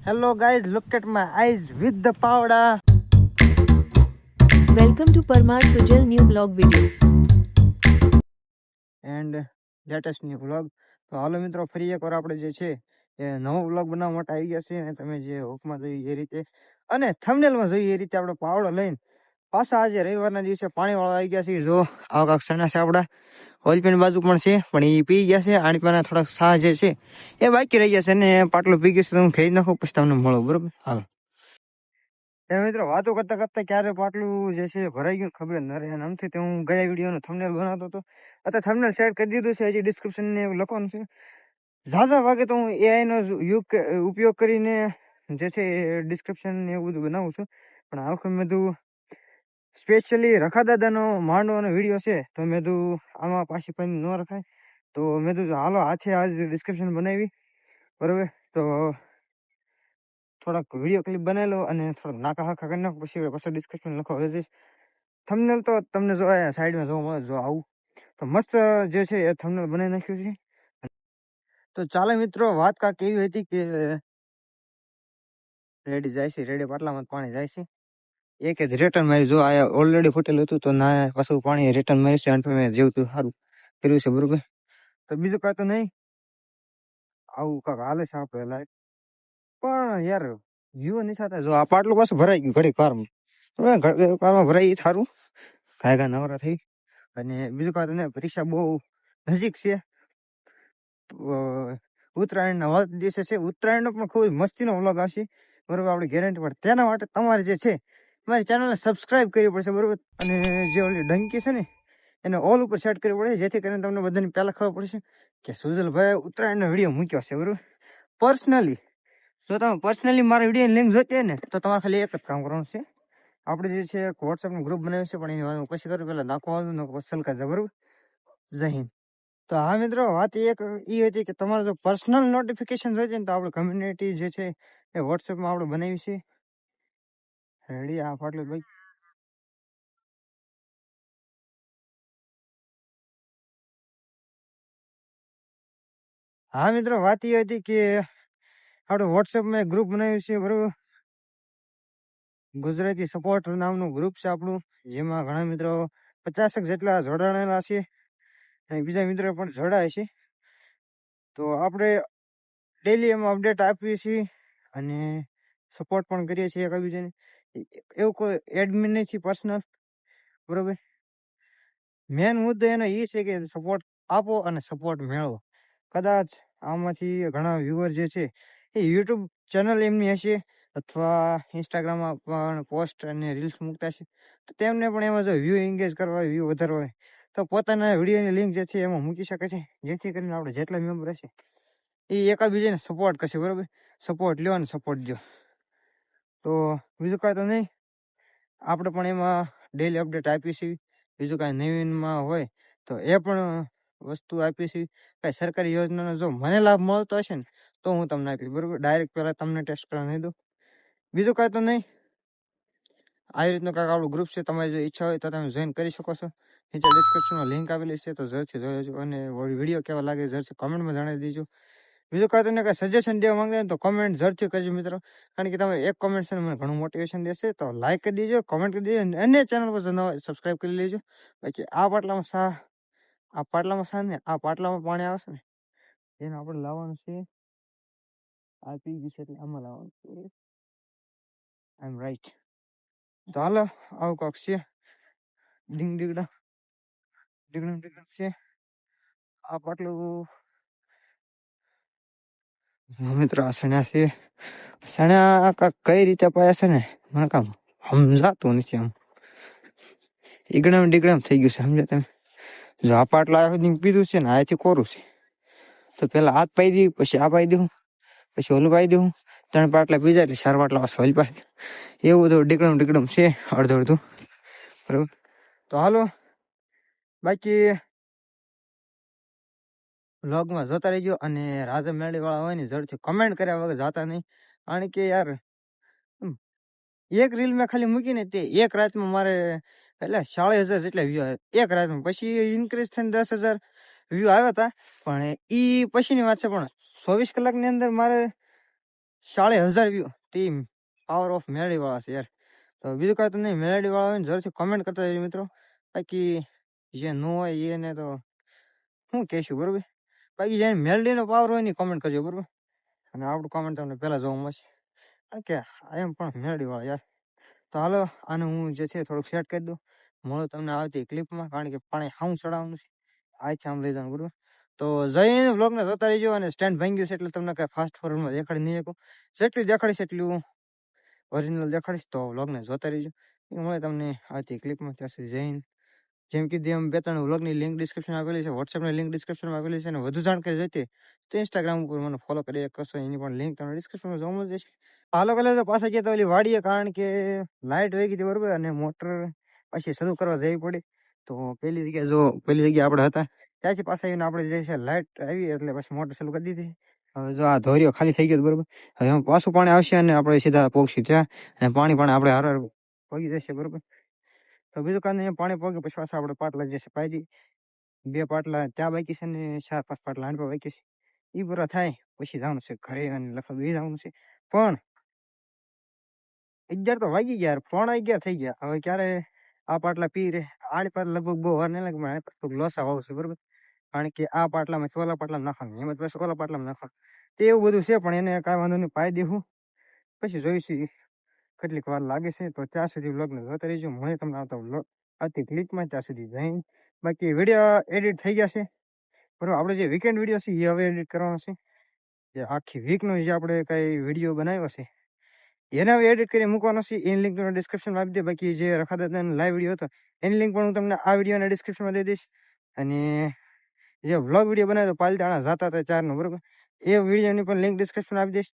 Hello guys, look at my eyes with the powder. Welcome to Parmar Sujal new blog video. And latest new vlog. તો હાલો મિત્રો ફરી એકવાર આપણે જે છે એ નવો વ્લોગ બનાવવા માટે આવી ગયા છે અને તમે જે હોકમાં જોઈ એ રીતે અને થંબનેલમાં જોઈ એ રીતે આપણે પાવડો લઈને પાછા આજે રવિવારના દિવસે પાણીવાળા આવી ગયા છે. જો આવા કાંક સણા છે આપણા ઓલપીની બાજુ પણ છે પણ એ પી ગયા છે. આની પાસે થોડાક સાહ જે છે એ બાકી રહી ગયા છે અને પાટલું પી ગયું છે તો હું ફેરી નાખું પછી તમને મળો બરોબર. હાલો મિત્રો વાતો કરતા કરતા ક્યારે પાટલું જે છે ભરાઈ ગયું ખબર ન રહે. આમથી તો હું ગયા વિડીયોનો થંબનેલ બનાવતો હતો અત્યારે થંબનેલ સેટ કરી દીધું છે. હજી ડિસ્ક્રિપ્શન ને એવું લખવાનું છે. ઝાઝા ભાગે તો હું એઆઈ નો ઉપયોગ કરીને જે છે ડિસ્ક્રિપ્શન ને એવું બધું બનાવું છું. પણ આ વખતે મેં કીધું સ્પેશિયલી રખા દાદાનો માંડવાનો વિડીયો છે તો મેં કીધું આમાં પાછી પણ ન રખાય તો મેં કીધું હાલો હાથે આજ ડિસ્ક્રિપ્શન બનાવી બરોબર. તો થોડાક વિડીયો ક્લિપ બનાવી લો અને થોડાક નાકા હાકા કરી નાખો પછી ડિસ્ક્રિપ્શન લખો. થંબનેલ તો તમને જો સાઈડમાં જોવા મળે. જો આવું તો મસ્ત જે છે એ થંબનેલ બનાવી નાખ્યું છે. તો ચાલો મિત્રો વાત કાંક એવી હતી કે રેડી જાય છે રેડી પાટલામાં પાણી જાય છે. એક જ રિટર્ન મારી જો આ ઓલરેડી ફૂટેલું હતું તો ના પાછું પાણી રિટર્ન મારી છે. અને મેં જેવું સારું કર્યું છે બરોબર. તો બીજું કાંઈ તો નહીં આવું કાંક હાલે છે આપણે લાઈફ. પણ યાર વ્યૂ નહીં થતા. જો આ પાટલું પાછું ભરાઈ ગયું ઘડીક કારમાં ભરાઈ થારું ઘાય નવરા થઈ. અને બીજું કાંઈ તો નહીં પરીક્ષા બહુ નજીક છે. ઉત્તરાયણના વાત દિવસે છે. ઉત્તરાયણનો પણ ખૂબ મસ્તીનો વ્લોગ આવશે બરોબર આપણી ગેરંટી. પણ તેના માટે તમારે જે છે તમારી ચેનલને સબસ્ક્રાઇબ કરવી પડશે બરોબર. અને જે ઓલી ડંકી છે ને એને ઓલ ઉપર સેટ કરવી પડે જેથી કરીને તમને બધાની પહેલા ખબર પડશે કે સુજલભાઈ ઉત્તરાયણનો વિડીયો મૂક્યો છે બરોબર. પર્સનલી જો તમે પર્સનલી મારા વિડીયોની લિંક જોઈતી હોય ને તો તમારે ખાલી એક જ કામ કરવાનું છે. આપણે જે છે એક વોટ્સએપનું ગ્રુપ બનાવ્યું છે પણ એની વાત હું પછી કરું. પહેલાં નાખવાનું સલકા છે બરોબર. જય હિન્દ. તો હા મિત્રો વાત એક એ હતી કે તમારે જો પર્સનલ નોટિફિકેશન જોઈતી ને તો આપણે કમ્યુનિટી જે છે એ વોટ્સએપમાં આપણે બનાવી છે. રેડી આ ફાટલું ભાઈ. હા મિત્રો વાત એ હતી કે આપણે વોટ્સએપમાં ગ્રુપ બનાવ્યું છે બરોબર. ગુજરાતી સપોર્ટ નામનું ગ્રુપ છે આપણું જેમાં ઘણા મિત્રો 50 જેટલા જોડાણેલા છે અને બીજા મિત્રો પણ જોડાય છે. તો આપણે ડેલી એમાં અપડેટ આપીએ છીએ અને સપોર્ટ પણ કરીએ છીએ એકબીજાને. એવું કોઈ એડમિન નથી પર્સનલ બરોબર. મેન મુદ્દો એનો એ છે કે સપોર્ટ આપો અને સપોર્ટ મેળવો. કદાચ આમાંથી ઘણા વ્યુઅર જે છે એ યુટ્યુબ ચેનલ એમની હશે અથવા ઇન્સ્ટાગ્રામમાં પણ પોસ્ટ અને રીલ્સ મૂકતા છે તો તેમને પણ એમાં જો વ્યૂ એન્ગેજ કરવા હોય વ્યૂ વધારવા હોય તો પોતાના વિડીયોની લિંક જે છે એમાં મૂકી શકે છે. જેથી કરીને આપણે જેટલા મેમ્બર હશે એ એકબીજાને સપોર્ટ કરશે બરોબર. સપોર્ટ લ્યો અને સપોર્ટ દો. તો બીજું કાંઈ તો નહીં આપણે પણ એમાં ડેલી અપડેટ આપીએ છીએ. બીજું કાંઈ નવીનમાં હોય તો એ પણ વસ્તુ આપીએ છીએ. કાંઈ સરકારી યોજનાનો જો મને લાભ મળતો હશે ને તો હું તમને આપીશ બરોબર. ડાયરેક્ટ પહેલાં તમને ટેસ્ટ કરવા નહીં દઉં. બીજું કાંઈ તો નહીં આવી રીતનું કાંઈક આપણું ગ્રુપ છે. તમારી જો ઈચ્છા હોય તો તમે જોઈન કરી શકો છો. નીચે ડિસ્ક્રિપ્શનમાં લિંક આપેલી છે તો જરૂરથી જોઈ લેજો. અને વિડીયો કેવા લાગે જરૂરથી કોમેન્ટમાં જણાવી દેજો. બીજું કાંઈ તમને કાંઈ સજેશન દેવા માંગે તો કોમેન્ટ જરૂરથી કરજો મિત્રો. કારણ કે તમે એક કોમેન્ટ છે ને મને ઘણું મોટિવેશન દેશે. તો લાઈક કરી દેજો, કોમેન્ટ કરી દેજો અને ચેનલ પર સબસ્ક્રાઈબ કરી લેજો. બાકી આ પાટલામાં પાણી આવશે ને એને આપણે લાવવાનું છે. આ પી ગયું છે એટલે આમાં લાવવાનું છે. આઈ એમ રાઈટ. તો હાલો આવું કાંક છે. ડીંગ ડીગડા ડીગડમ ડીગડમ છે આ પાટલું. મિત્રો આ સણ્યા છે. સણ્યા કાંક કઈ રીતે પાયા છે ને મને કામ સમજાતું નથી. આમ ઈગડમ ડીગડમ થઈ ગયું છે સમજ્યા તમે. જો આ પાટલા સુધી પીધું છે ને આથી કોરું છે તો પેલા હાથ પાઈ દઉં પછી આ પાઈ દઉં પછી ઓલું પાઈ દઉં. 3 પાટલા પીજા એટલે 4 પાટલા પાછા ઓલી પાસે. એવું બધું ડીગડમ છે અડધું અડધું બરોબર. તો હાલો બાકી વ્લોગમાં જોતા રહીજો. અને રાજા મેળી વાળા હોય ને જરૂરથી કમેન્ટ કર્યા વગર જાતા નહીં. કારણ કે યાર એક રીલ મેં ખાલી મૂકીને તે એક રાતમાં મારે એટલે 40,000 જેટલા વ્યૂ આવે એક રાતમાં. પછી ઇન્ક્રીઝ થઈને 10,000 વ્યૂ આવ્યા હતા પણ એ પછીની વાત છે. પણ 24 કલાકની અંદર મારે 40,000 વ્યૂ તે પાવર ઓફ મેલેડી વાળા છે યાર. તો બીજું કાંઈ તો નહીં, મેલેડી વાળા હોય ને જરૂરથી કોમેન્ટ કરતા રહેજો મિત્રો. બાકી જે ન હોય એને તો શું કહેશું બરોબર. બાકી જેને મેલેડીનો પાવર હોય ને કોમેન્ટ કરજો બરોબર. અને આપણું કોમેન્ટ તમને પહેલા જોવા મળશે. કારણ કે એમ પણ મેલેડી વાળા યાર. તો હાલો આને હું જે છે થોડુંક સેટ કરી દઉં. મળો તમને આવતી ક્લિપમાં, કારણ કે પાણી હાઉં ચડાવવાનું છે. આથી આમ લઈ જવાનું બરોબર. તો જઈને વ્લોગને જોતા રહીજો. અને સ્ટેન્ડ ભાંગી ગયું છે એટલે તમને કાંઈ ફાસ્ટ ફોરવર્ડમાં દેખાડી નહીં શકું. જેટલું દેખાડીશ એટલું ઓરિજિનલ દેખાડીશ. તો વ્લોગને જોતા રહીજો. મળે તમને આવતી ક્લિપમાં. ત્યાં સુધી જઈને જેમ કીધું એમ 2-3 વ્લોગની લિંક ડિસ્ક્રિપ્શન આપેલી છે, વોટ્સએપની લિંક ડિસ્ક્રિપ્શનમાં આપેલી છે. અને વધુ જાણકારી જોઈતી તો ઇન્સ્ટાગ્રામ ઉપર મને ફોલો કરી શકશો. એની પણ લિંક તમને ડિસ્ક્રિપ્શનમાં જોવા મળી જશે. હાલો કલે તો પાછા ગયા તો ઓલી વાડીએ, કારણ કે લાઇટ વહી ગઈ હતી બરોબર. અને મોટર પાછી શરૂ કરવા જવી પડી. તો પેલી જગ્યાએ આપણે હતા ત્યાંથી પાછા આવીને આપણે જે છે લાઇટ આવી એટલે પછી મોટર ચાલુ કરી દીધી. હવે જો આ ધોરીઓ ખાલી થઈ ગયો બરોબર. હવે એમાં પાછું પાણી આવશે અને આપણે સીધા પોગશું ત્યાં. અને પાણી આપણે હાર પગી જશે બરોબર. તો બીજું કાંઈ પાણી પગે પછી પાછા આપણે પાટલા જશે પાયજી. 2 પાટલા ત્યાં બાકી છે ને 4-5 પાટલા આંડવા બાકી છે. એ પૂરા થાય પછી જવાનું છે ઘરે અને લખવા બે જવાનું છે. પણ 11 તો વાગી ગયા, 11:15 થઈ ગયા. હવે ક્યારે આ પાટલા પી રે આડી પાટલા લગભગ બહુ વાર નહીં લાગે, પણ થોડુંક લોસા આવશે બરોબર. કારણ કે આ પાટલામાં ઓલા પાટલામાં નાખવાનું, એમાં પછી ઓલા પાટલામાં નાખવાનું, તે એવું બધું છે. પણ એને કાંઈ વાંધો નહીં, પાઈ દેવું પછી જોઈશું કેટલીક વાર લાગે છે. તો ત્યાં સુધી વ્લોગને જોતા રહીજો. મળે તમને આવતા વ્લોગ આવતી ક્લિપમાં. ત્યાં સુધી જઈને બાકી વિડીયો એડિટ થઈ ગયા છે બરોબર. આપણે જે વીકેન્ડ વિડીયો છે એ હવે એડિટ કરવાનો છે. જે આખી વીકનો જે આપણે કઈ વિડીયો બનાવ્યો છે એને હવે એડિટ કરી મૂકવાનો છે. એની લિંક તમને ડિસ્ક્રિપ્શનમાં આપી દે. બાકી જે રખાદાદાનો લાઈવ વિડીયો હતો એની લિંક પણ હું તમને આ વિડીયોના ડિસ્ક્રિપ્શનમાં દઈ દઈશ. અને જે વ્લોગ વિડીયો બનાવ્યો પાલતાણા જતા હતા 4 નો બરોબર, એ વિડીયોની પણ લિંક ડિસ્ક્રિપ્શનમાં આપી દઈશ.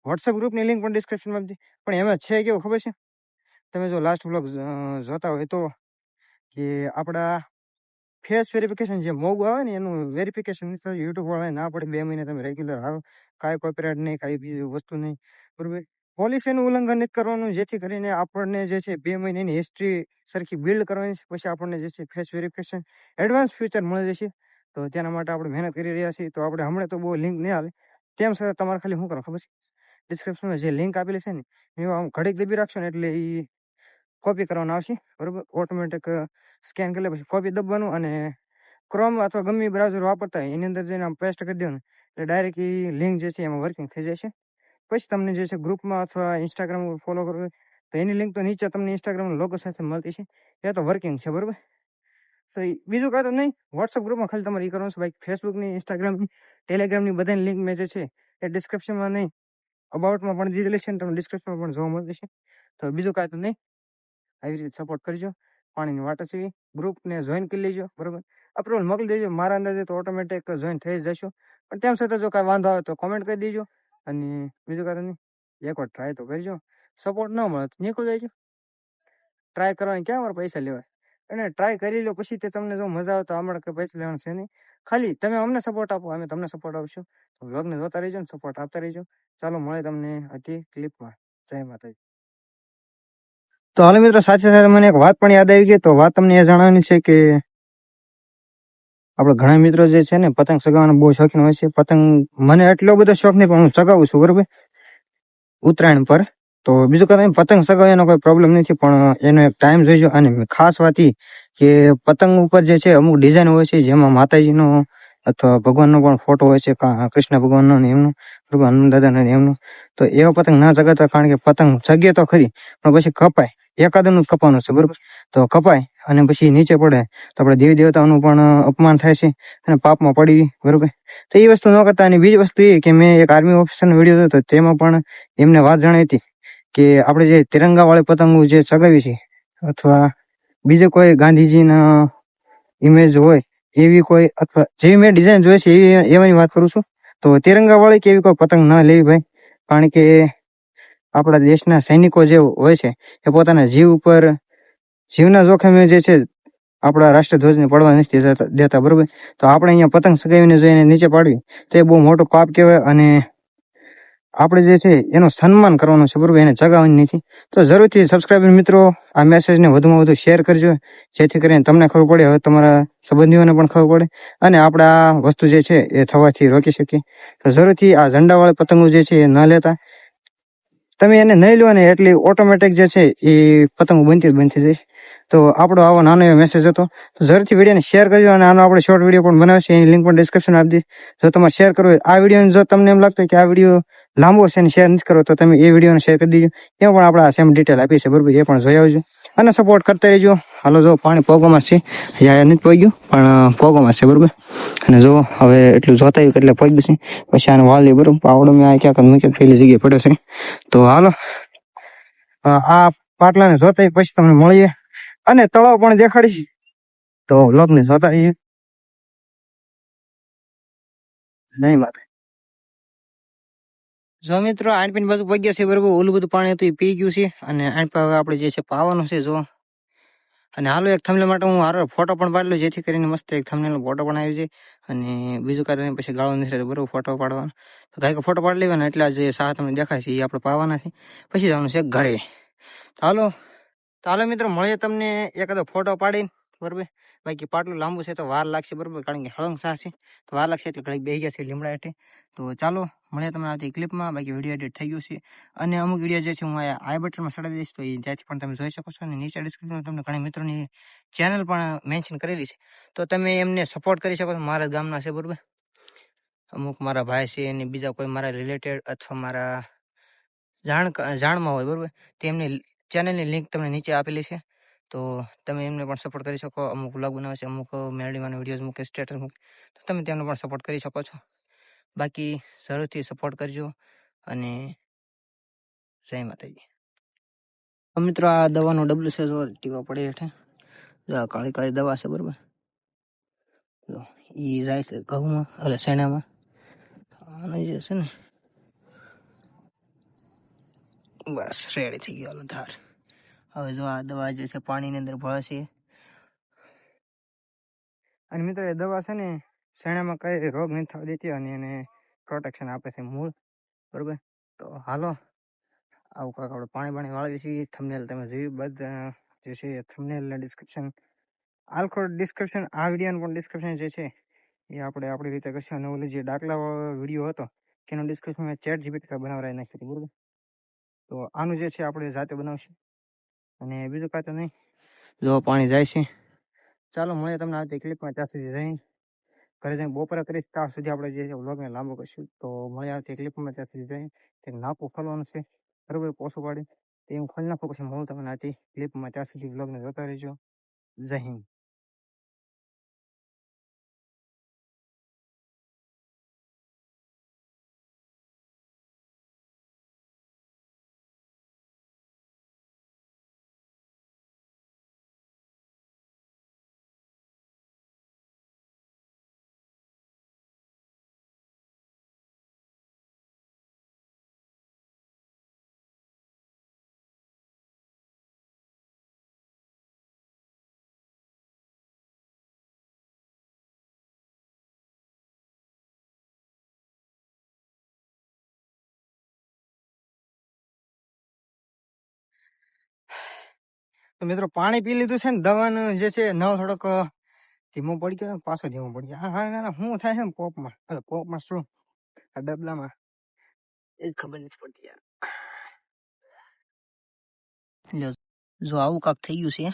વોટ્સઅપ ગ્રુપની લિંક પણ ડિસ્ક્રિપ્શનમાં આપી દઈશ. પણ એમાં છે કેવું ખબર છે, તમે જો લાસ્ટ વ્લોગ જોતા હોય તો કે આપણા ફેસ વેરિફિકેશન જે મોગું આવે ને એનું વેરિફિકેશન યુટ્યુબ વાળા ના પડે. 2 મહિને તમે રેગ્યુલર હાલો, કાંઈ કોપીરાઇટ નહીં, કાંઈ બીજી વસ્તુ નહીં બરોબર. પોલિસીનું ઉલ્લંઘન નથી કરવાનું, જેથી કરીને આપણને જે છે 2 મહિનાની હિસ્ટ્રી સરખી બિલ્ડ કરવાની છે. પછી આપણને જે છે ફેસ વેરિફિકેશન એડવાન્સ ફ્યુચર મળી જશે. તો તેના માટે આપણે મહેનત કરી રહ્યા છીએ. તો આપણે હમણાં તો બહુ લિંક નહીં હાલે, તેમ છતાં તમારે ખાલી શું કરો ખબર છે, ડિસ્ક્રિપ્શનમાં જે લિંક આપેલી છે ને એમાં આમ ઘડીક દબી રાખશો ને એટલે એ કોપી કરવાનું આવશે બરોબર. ઓટોમેટિક સ્કેન કરી લે પછી કોપી દબવાનું. અને ક્રોમ અથવા ગમે બ્રાઉઝર વાપરતા હોય એની અંદર જઈને આમ પેસ્ટ કરી દેવાનું એટલે ડાયરેક્ટ એ લિંક જે છે એમાં વર્કિંગ થઈ જશે. પછી તમને જે છે ગ્રુપમાં અથવા ઇન્સ્ટાગ્રામ ઉપર ફોલો કરવું તો એની લિંક તો નીચે તમને ઇન્સ્ટાગ્રામના લોગો સાથે મળતી છે. એ તો વર્કિંગ છે બરોબર. તો બીજું કાંઈ તો નહીં, વોટ્સઅપ ગ્રુપમાં ખાલી તમારે એ કરવાનું છે. બાકી ફેસબુકની, ઇન્સ્ટાગ્રામની, ટેલિગ્રામની બધાની લિંક મેં જે છે એ ડિસ્ક્રિપ્શનમાં નહીં, અબાઉટમાં પણ દીધેલી છે ને તમને ડિસ્ક્રિપ્શનમાં પણ જોવા મળતી છે. તો બીજું કાંઈ તો નહીં, આવી રીતે સપોર્ટ કરજો. પાણીની વાટ છે, ગ્રુપને જોઈન કરી લેજો બરોબર. અપ્રુવલ મોકલી દેજો. મારા અંદાજે તો ઓટોમેટિક જોઈન થઈ જશો. પણ તેમ છતાં જો કાંઈ વાંધો આવે તો કોમેન્ટ કરી દેજો. અને બીજું કાંઈ નહીં, એકવાર ટ્રાય તો કરજો. સપોર્ટ ન મળે તો નીકળી જજો. ટ્રાય કરવાની ક્યાં મારે પૈસા લેવાય? અને ટ્રાય કરી લો પછી તે તમને જો મજા આવે તો આપણે કંઈ પૈસા લેવાનું છે નહીં. ખાલી તમે અમને સપોર્ટ આપો, અમે તમને સપોર્ટ આપશું. તો વ્લોગને જોતા રહીજો ને સપોર્ટ આપતા રહીજો. ચાલો મળે તમને હતી ક્લિપમાં. જય માતાજી. તો હાલો મિત્રો, સાથે સાથે મને એક વાત પણ યાદ આવી ગઈ. તો વાત તમને એ જણાવવાની છે કે આપણે ઘણા મિત્રો જે છે ને પતંગ ચગાવવાનો બહુ શોખીન હોય છે. પતંગ મને એટલો બધો શોખ નહીં, પણ હું ચગાવું છું બરોબર ઉત્તરાયણ પર. તો બીજું કઈ પતંગ ચગાવવાનો કોઈ પ્રોબ્લેમ નથી, પણ એનો એક ટાઈમ જોઈજો. અને ખાસ વાત એ કે પતંગ ઉપર જે છે અમુક ડિઝાઇન હોય છે જેમાં માતાજીનો અથવા ભગવાનનો પણ ફોટો હોય છે, કૃષ્ણ ભગવાનનો ને એમનો, હનુમાન દાદાનો ને એમનો. તો એવા પતંગ ના ચગાવતા, કારણ કે પતંગ ચગે તો ખરી પણ પછી કપાય. એકાદનું જ કપાવાનું છે બરોબર. તો કપાય અને પછી નીચે પડે તો આપણે દેવી દેવતાઓનું પણ અપમાન થાય છે અને પાપમાં પડી બરોબર. તો એ વસ્તુ ન કરતા. અને બીજી વસ્તુ એ કે મેં એક આર્મી ઓફિસરનો વિડીયો જોયો હતો, તેમાં પણ એમને વાત જણાવી હતી કે આપણે જે તિરંગા વાળી પતંગો જે ચગાવી છે અથવા બીજે કોઈ ગાંધીજીના ઇમેજ હોય એવી કોઈ, અથવા જેવી મેં ડિઝાઇન જોઈ છે એવાની વાત કરું છું. તો તિરંગા વાળી કે એવી કોઈ પતંગ ના લેવી ભાઈ, કારણ કે આપણા દેશના સૈનિકો જે હોય છે એ પોતાના જીવ ઉપર, જીવના જોખમે જે છે આપણા રાષ્ટ્રધ્વજને પડવા નથી દેતા બરોબર. તો આપણે અહીંયા પતંગ ચગાવીને જો એને નીચે પાડવી તો એ બહુ મોટું પાપ કહેવાય. અને આપણે જે છે એનું સન્માન કરવાનું છે, બરોબર, એને જગાવવાની નથી. તો જરૂરથી સબસ્ક્રાઈબર મિત્રો આ મેસેજને વધુમાં વધુ શેર કરજો, જેથી કરીને તમને ખબર પડે, હવે તમારા સંબંધીઓને પણ ખબર પડે, અને આપણે આ વસ્તુ જે છે એ થવાથી રોકી શકીએ. તો જરૂરથી આ ઝંડાવાળી પતંગો જે છે એ ન લેતા. તમે એને નહીં લો ને એટલે ઓટોમેટિક જે છે એ પતંગો બનતી જશે. તો આપણો આવો નાનો એવો મેસેજ હતો. તો જરૂરથી વિડીયોને શેર કરજો, અને આનો આપણે શોર્ટ વિડીયો પણ બનાવશે, એની લિંક પણ ડિસ્ક્રિપ્શન આપી દઈશ. જો તમારે શેર કરવો હોય આ વિડીયો, જો તમને એમ લાગતું હોય કે આ વિડીયો લાંબો છે અને શેર નથી કરવો, તો તમે એ વિડીયોને શેર કરી દીજો. એમાં પણ આપણે સેમ ડિટેલ આપી છે, બરોબર, એ પણ જોઈ આવજો અને સપોર્ટ કરતા રહેજો. હાલો, જો પાણી પોગોમાં છે, યા નથી પોગ્યું પણ પોગોમાં છે, બરોબર. અને જો હવે એટલું જોતા આવ્યું એટલે પોગ્યું છે. પછી આને વાળી, બરોબર. પાવડો મેં આ ક્યાંક મૂક્યો, પેલી જગ્યાએ પડ્યો છે. તો હાલો, આ પાટલાને જોતા પછી તમને મળીએ, અને તળાવ પણ દેખાડીશ. તો વ્લોગને જોતા રહીએ. નહીં માતા. જો મિત્રો આણપીન બાજુ પગ્યા છે, બરોબર. ઓલું બધું પાણી હતું એ પી ગયું છે, અને આણપા હવે આપણે જે છે પાવાનું છે. જો, અને હાલો એક થંબનેલ માટે હું હારો ફોટો પણ પાડલો, જેથી કરીને મસ્ત એક થંબનેલ ફોટો પણ આવી જાય. અને બીજું કાંઈ તમે પછી ગાળો નથી, બરોબર, ફોટો પાડવાનો. તો કાંઈક ફોટો પાડી લેવાના, એટલે જે સાહ તમને દેખાય છે એ આપણે પાવાના છે. પછી જવાનું છે ઘરે. હાલો, તો હાલો મિત્રો, મળીએ તમને એકાદો ફોટો પાડીને, બરોબર. બાકી પાટલું લાંબુ છે તો વાર લાગશે, બરોબર, કારણ કે હળંગ સાહ છે તો વાર લાગશે. એટલે ઘડીક બેસી ગયા છે લીમડા હેઠે. તો ચાલો મળીએ તમને આવતી ક્લિપમાં. બાકી વિડીયો એડિટ થઈ ગયું છે, અને અમુક વિડીયો જે છે હું આઈ બટનમાં સડાવી દઈશ, તો એ ત્યાંથી પણ તમે જોઈ શકો છો. અને નીચે ડિસ્ક્રિપ્શનમાં તમને ઘણા મિત્રોની ચેનલ પણ મેન્શન કરેલી છે, તો તમે એમને સપોર્ટ કરી શકો છો. મારા ગામના છે, બરોબર. અમુક મારા ભાઈ છે, અને બીજા કોઈ મારા રિલેટેડ અથવા મારા જાણમાં હોય, બરોબર. તેમની ચેનલની લિંક તમને નીચે આપેલી છે, તો તમે એમને પણ સપોર્ટ કરી શકો. અમુક વ્લોગ બનાવે છે, અમુક મેલડીમાં વિડીયોઝ મૂકે, સ્ટેટસ મૂકે, તો તમે તેમને પણ સપોર્ટ કરી શકો છો. બાકી જરૂરથી સપોર્ટ કરજો, અને જય માતાજી. મિત્રો આ દવાનું ડબલું છે, જો ટીવા પડે હેઠે. જો આ કાળી કાળી દવા છે, બરોબર. જો એ જાય છે ઘઉંમાં, એટલે શેણામાં. આને જે છે ને, બસ રેડી થઈ ગયો ધાર. હવે જો આ દવા જે છે પાણીની અંદર ભળે છે. અને મિત્રો એ દવા છે ને શેણામાં કઈ રોગ નથી થવા દેતી, અને એને પ્રોટેક્શન આપે છે મૂળ, બરોબર. તો હાલો, આવું કાંક આપણે પાણી વાળીએ છીએ. થંબનેલ તમે જોયું, બધા જે છે થંબનેલ ડિસ્ક્રિપ્શન, આલખો ડિસ્ક્રિપ્શન, આ વિડીયોનું પણ ડિસ્ક્રિપ્શન જે છે એ આપણે આપણી રીતે કરશું. અને ઓલી જે દાખલા વિડીયો હતો તેનું ડિસ્ક્રિપ્શન મેં ચેટ જીપીટી બનાવરાઈ નાખ્યું હતું, બરોબર. તો આનું જે છે આપણે જાતે બનાવશું, અને બીજું કાંઈ તો નહીં. જો પાણી જાય છે. ચાલો મળીએ તમને આવતી ક્લિપમાં. ત્યાં સુધી રહી ઘરે જઈને બપોરે કરીશ, ત્યાં સુધી આપણે જે છે વ્લોગને લાંબો કરીશું. તો મળીએ આવતી ક્લિપમાં. ત્યાં સુધી રહી તે નાપું ખોલવાનું છે, બરોબર, પોસું પાડી તે હું ખોલી નાખું. પછી મળું તમને આવતી ક્લિપમાં. ત્યાં સુધી વ્લોગને જોતા રહેજો. જય હિન્દ. તો મિત્રો પાણી પી લીધું છે ને, દવાનું જે છે નળ થોડોક ધીમો પડી ગયો, પાછો ધીમો પડી ગયો. હા હા, શું થાય છે પોપમાં? પોપમાં શું, આ ડબલામાં એ ખબર નથી પડતી યાર. જો આવું કાક થઈ ગયું છે.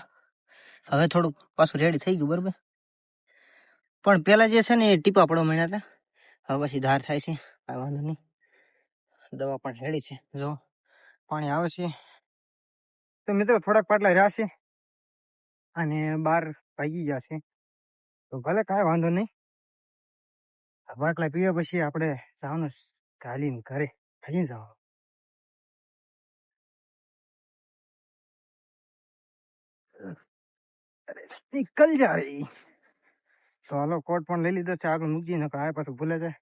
હવે થોડુંક પાછું રેડી થઈ ગયું, બરોબર. પણ પેલા જે છે ને એ ટીપા પડવા માંડ્યા હતા. હવે પછી ધાર થાય છે, કાંઈ વાંધો નહીં. દવા પણ રેડી છે. જો પાણી આવે છે. તો મિત્રો થોડાક પાટલા રહ્યા છે, અને બહાર ભાગી ગયા છે. તો ભલે કાંઈ વાંધો નહીં. પાટલા પીવા પછી આપણે જવાનું ઘાલીને ઘરે ભાગીને જવાનું. નીકળ જાય. તો હાલો, કોટ પણ લઈ લીધો છે. આગળ મૂકી ને આ પાછું ભૂલે જાય.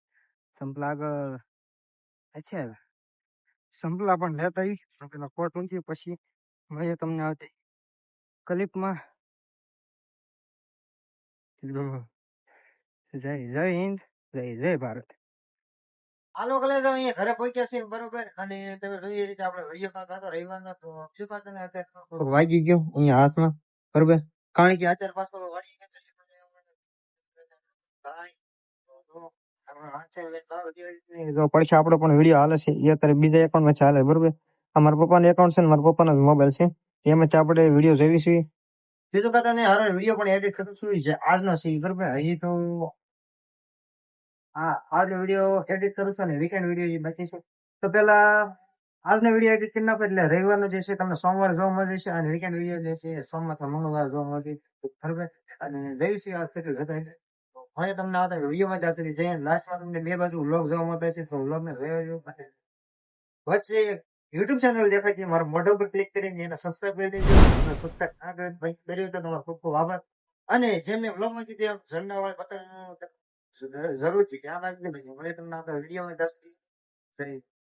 સંપલા આગળ અચ્છા, સંપલા પણ લેતા આવી. પેલા કોટ મૂકી પછી મળીએ તમને આવતી ક્લિપમાં. જય જય હિન્દ, જય જય ભારત. હાલો કલે તો અહીંયા ઘરે પહોંચ્યા છે બરોબર અને તમે જોઈ એ રીતે આપણે વિડીયો કાંક હતો રવિવારનો તો શું કાંક ને અત્યારે તો થોડોક વાગી ગયો અહીંયા હાથમાં બરોબર કારણ કે અત્યારે પાછો વાળી ગયો તો ભાઈ તો આપણે વાંચે તો પડખે આપણો પણ વિડીયો હાલે છે એ અત્યારે બીજા એકાઉન્ટમાં ચાલે બરોબર આ મારા પપ્પાનું એકાઉન્ટ છે ને મારા પપ્પાનો મોબાઈલ છે એમાંથી આપણે વિડીયો જોઈ છીએ બીજું કાંઈ નહીં હારો વિડીયો પણ એડિટ કરું છું જે આજનો છે ઈ બરોબર હજી તો હા આજનો વિડીયો એડિટ કરું છું અને વીકેન્ડ વિડીયો જે બાકી છે તો પેલા આજનો વિડીયો એડિટ કરી નાખો એટલે રવિવારનો જે છે તમને સોમવારે જોવા મળી જશે અને વીકેન્ડ વિડીયો જે છે સોમવારથી મંગળવાર જોવા મળશે બરોબર અને જઈશું આ કેટલું જતા છે તો હવે તમને આવતા વિડીયોમાં જશે જઈએ લાસ્ટમાં તમને બે બાજુ વ્લોગ જોવા મળતા છે તો વ્લોગને જોયો વચ્ચે યુટ્યુબ ચેનલ દેખાય છે મારા મોઢા ઉપર ક્લિક કરીને એને સબસ્ક્રાઇબ કરી દેજો સબસ્ક્રાઇબ ના કરે ભાઈ કર્યો તો તમારો ખૂબ ખૂબ આભાર અને જે મેં વ્લોગમાં કીધું એમ ઝંડા વાળા બટન જરૂરથી ધ્યાન રાખજો ભાઈ મળે તમને આવતા વિડીયોમાં 10 જય